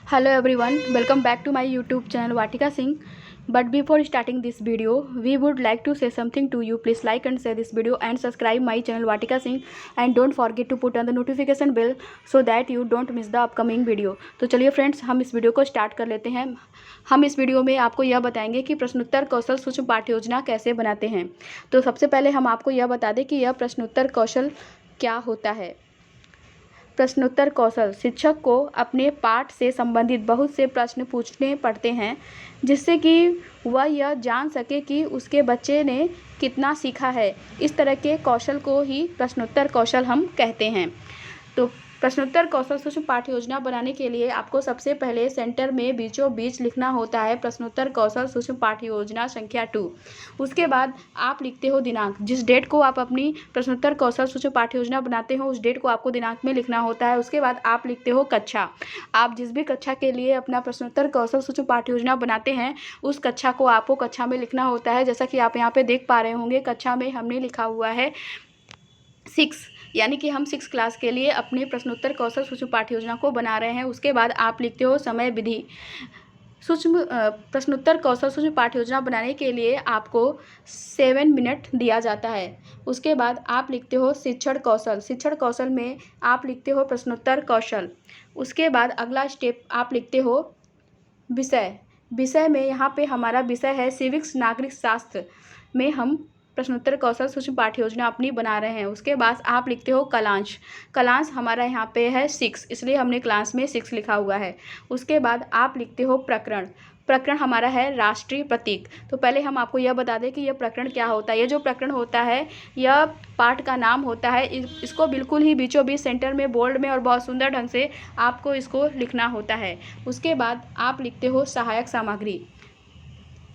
Hello everyone, welcome back to my YouTube channel Vatika Singh. But before starting this video, we would like to say something to you. Please like and share this video and subscribe my channel Vatika Singh and don't forget to put on the notification bell so that you don't miss the upcoming video. तो चलिए friends, हम इस video को start कर लेते हैं। हम इस वीडियो में आपको यह बताएंगे कि प्रश्नोत्तर कौशल सूक्ष्म पाठ्य योजना कैसे बनाते हैं। तो सबसे पहले हम आपको यह बता दें कि यह प्रश्नोत्तर कौशल क्या होता है। प्रश्नोत्तर कौशल शिक्षक को अपने पाठ से संबंधित बहुत से प्रश्न पूछने पड़ते हैं जिससे कि वह यह जान सके कि उसके बच्चे ने कितना सीखा है। इस तरह के कौशल को ही प्रश्नोत्तर कौशल हम कहते हैं। तो प्रश्नोत्तर कौशल सूक्ष्म पाठ्य योजना बनाने के लिए आपको सबसे पहले सेंटर में बीचों बीच लिखना होता है प्रश्नोत्तर कौशल सूक्ष्म पाठ्य योजना संख्या 2। उसके बाद आप लिखते हो दिनांक। जिस डेट को आप अपनी प्रश्नोत्तर कौशल सूक्ष्म पाठ्य योजना बनाते हो उस डेट को आपको दिनांक में लिखना होता है। उसके बाद आप लिखते हो कक्षा। आप जिस भी कक्षा के लिए अपना प्रश्नोत्तर कौशल सूक्ष्म पाठ्य योजना बनाते हैं उस कक्षा को आपको कक्षा में लिखना होता है। जैसा कि आप यहाँ पे देख पा रहे होंगे, कक्षा में हमने लिखा हुआ है 6, यानी कि हम 6 क्लास के लिए अपने प्रश्नोत्तर कौशल सूक्ष्म पाठ्य योजना को बना रहे हैं। उसके बाद आप लिखते हो समय विधि। सूक्ष्म प्रश्नोत्तर कौशल सूक्ष्म पाठ्य योजना बनाने के लिए आपको 7 मिनट दिया जाता है। उसके बाद आप लिखते हो शिक्षण कौशल। शिक्षण कौशल में आप लिखते हो प्रश्नोत्तर कौशल। उसके बाद अगला स्टेप आप लिखते हो विषय। विषय में यहाँ पे हमारा विषय है सिविक्स नागरिक शास्त्र में हम प्रश्नोत्तर कौशल सूक्ष्म पाठ्य योजना अपनी बना रहे हैं। उसके बाद आप लिखते हो कलांश। कलांश हमारा यहाँ पे है 6, इसलिए हमने क्लास में 6 लिखा हुआ है। उसके बाद आप लिखते हो प्रकरण। प्रकरण हमारा है राष्ट्रीय प्रतीक। तो पहले हम आपको यह बता दें कि यह प्रकरण क्या होता है। यह जो प्रकरण होता है यह पाठ का नाम होता है। इसको बिल्कुल ही बीचों बीच सेंटर में बोल्ड में और बहुत सुंदर ढंग से आपको इसको लिखना होता है। उसके बाद आप लिखते हो सहायक सामग्री।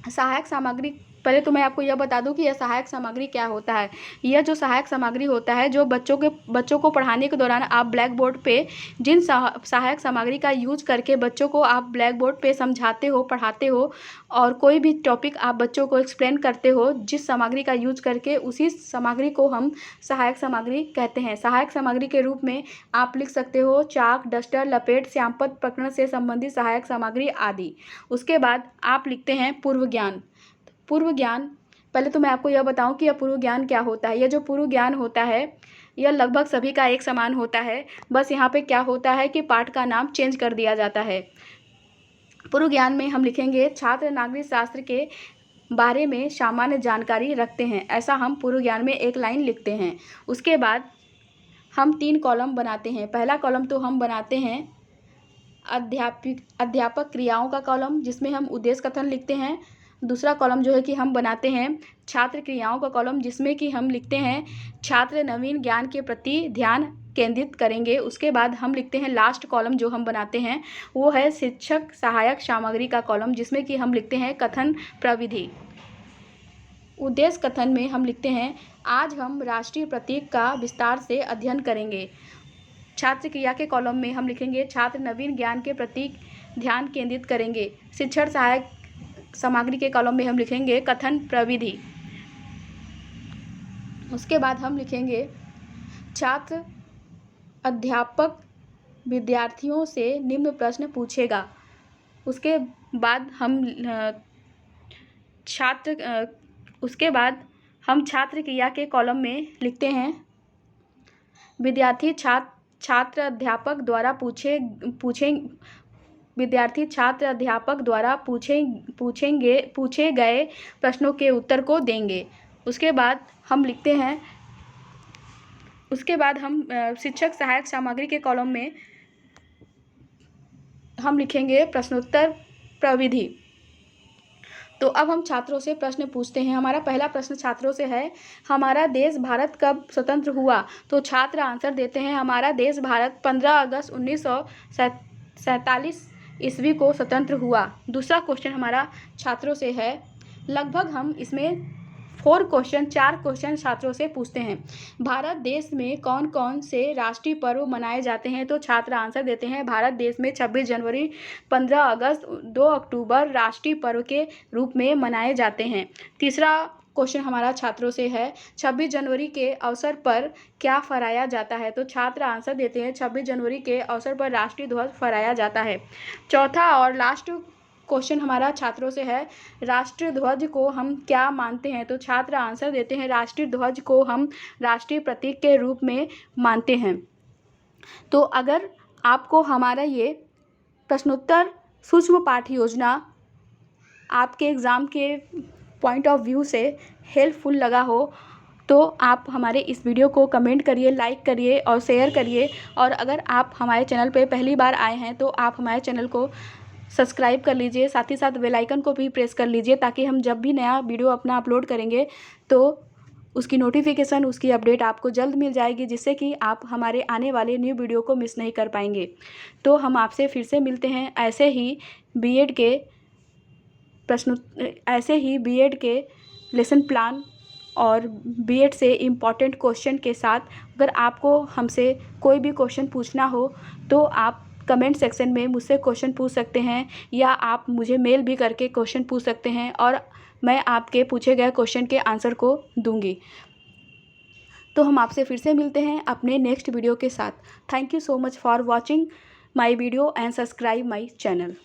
सहायक सामग्री पहले तो मैं आपको यह बता दूं कि यह सहायक सामग्री क्या होता है। यह जो सहायक सामग्री होता है जो बच्चों को पढ़ाने के दौरान आप ब्लैक बोर्ड पे जिन सहायक सामग्री का यूज करके बच्चों को आप ब्लैक बोर्ड पे समझाते हो, पढ़ाते हो और कोई भी टॉपिक आप बच्चों को एक्सप्लेन करते हो, जिस सामग्री का यूज करके उसी सामग्री को हम सहायक सामग्री कहते हैं। सहायक सामग्री के रूप में आप लिख सकते हो चाक, डस्टर, लपेट, श्यामपट्ट प्रकरण से संबंधित सहायक सामग्री आदि। उसके बाद आप लिखते हैं पूर्व ज्ञान। पूर्व ज्ञान पहले तो मैं आपको यह बताऊं कि यह पूर्व ज्ञान क्या होता है। यह जो पूर्व ज्ञान होता है यह लगभग सभी का एक समान होता है। बस यहाँ पे क्या होता है कि पाठ का नाम चेंज कर दिया जाता है। पूर्व ज्ञान में हम लिखेंगे छात्र नागरिक शास्त्र के बारे में सामान्य जानकारी रखते हैं, ऐसा हम पूर्व ज्ञान में एक लाइन लिखते हैं। उसके बाद हम 3 कॉलम बनाते हैं। पहला कॉलम तो हम बनाते हैं अध्यापक क्रियाओं का कॉलम, जिसमें हम उद्देश्य कथन लिखते हैं। दूसरा कॉलम जो है कि हम बनाते हैं छात्र क्रियाओं का कॉलम, जिसमें कि हम लिखते हैं छात्र नवीन ज्ञान के प्रति ध्यान केंद्रित करेंगे। उसके बाद हम लिखते हैं लास्ट कॉलम जो हम बनाते हैं वो है शिक्षक सहायक सामग्री का कॉलम, जिसमें कि हम लिखते हैं कथन प्रविधि। उद्देश्य कथन में हम लिखते हैं आज हम राष्ट्रीय प्रतीक का विस्तार से अध्ययन करेंगे। छात्र क्रिया के कॉलम में हम लिखेंगे छात्र नवीन ज्ञान के प्रति ध्यान केंद्रित करेंगे। शिक्षण सहायक सामग्री के कॉलम में हम लिखेंगे कथन प्रविधि। उसके बाद हम लिखेंगे छात्र अध्यापक विद्यार्थियों से निम्न प्रश्न पूछेगा। उसके बाद हम छात्र क्रिया के कॉलम में लिखते हैं विद्यार्थी छात्र अध्यापक द्वारा पूछे गए प्रश्नों के उत्तर को देंगे। उसके बाद हम लिखते हैं शिक्षक सहायक सामग्री के कॉलम में हम लिखेंगे प्रश्नोत्तर प्रविधि। तो अब हम छात्रों से प्रश्न पूछते हैं। हमारा पहला प्रश्न छात्रों से है हमारा देश भारत कब स्वतंत्र हुआ। तो छात्र आंसर देते हैं हमारा देश भारत 15 अगस्त 1947 ईस्वी को स्वतंत्र हुआ। दूसरा क्वेश्चन हमारा छात्रों से है, लगभग हम इसमें 4 क्वेश्चन छात्रों से पूछते हैं। भारत देश में कौन कौन से राष्ट्रीय पर्व मनाए जाते हैं। तो छात्र आंसर देते हैं भारत देश में 26 जनवरी, 15 अगस्त, 2 अक्टूबर राष्ट्रीय पर्व के रूप में मनाए जाते हैं। तीसरा क्वेश्चन हमारा छात्रों से है, 26 जनवरी के अवसर पर क्या फहराया जाता है? तो छात्र आंसर देते हैं, 26 जनवरी के अवसर पर राष्ट्रीय ध्वज फहराया जाता है। चौथा और लास्ट क्वेश्चन हमारा छात्रों से है, राष्ट्रीय ध्वज को हम क्या मानते हैं? तो छात्र आंसर देते हैं, राष्ट्रीय ध्वज को हम राष्ट्रीय प्रतीक के रूप में मानते हैं। तो अगर आपको हमारा ये प्रश्नोत्तर सूक्ष्म पाठ योजना आपके एग्ज़ाम के पॉइंट ऑफ व्यू से हेल्पफुल लगा हो तो आप हमारे इस वीडियो को कमेंट करिए, लाइक करिए और शेयर करिए। और अगर आप हमारे चैनल पे पहली बार आए हैं तो आप हमारे चैनल को सब्सक्राइब कर लीजिए, साथ ही साथ बेल आइकन को भी प्रेस कर लीजिए ताकि हम जब भी नया वीडियो अपना अपलोड करेंगे तो उसकी नोटिफिकेशन, उसकी अपडेट आपको जल्द मिल जाएगी, जिससे कि आप हमारे आने वाले न्यू वीडियो को मिस नहीं कर पाएंगे। तो हम आपसे फिर से मिलते हैं ऐसे ही बीएड के लेसन प्लान और बीएड से इम्पॉर्टेंट क्वेश्चन के साथ। अगर आपको हमसे कोई भी क्वेश्चन पूछना हो तो आप कमेंट सेक्शन में मुझसे क्वेश्चन पूछ सकते हैं या आप मुझे मेल भी करके क्वेश्चन पूछ सकते हैं और मैं आपके पूछे गए क्वेश्चन के आंसर को दूंगी। तो हम आपसे फिर से मिलते हैं अपने नेक्स्ट वीडियो के साथ। Thank you so much for watching my video and subscribe my channel.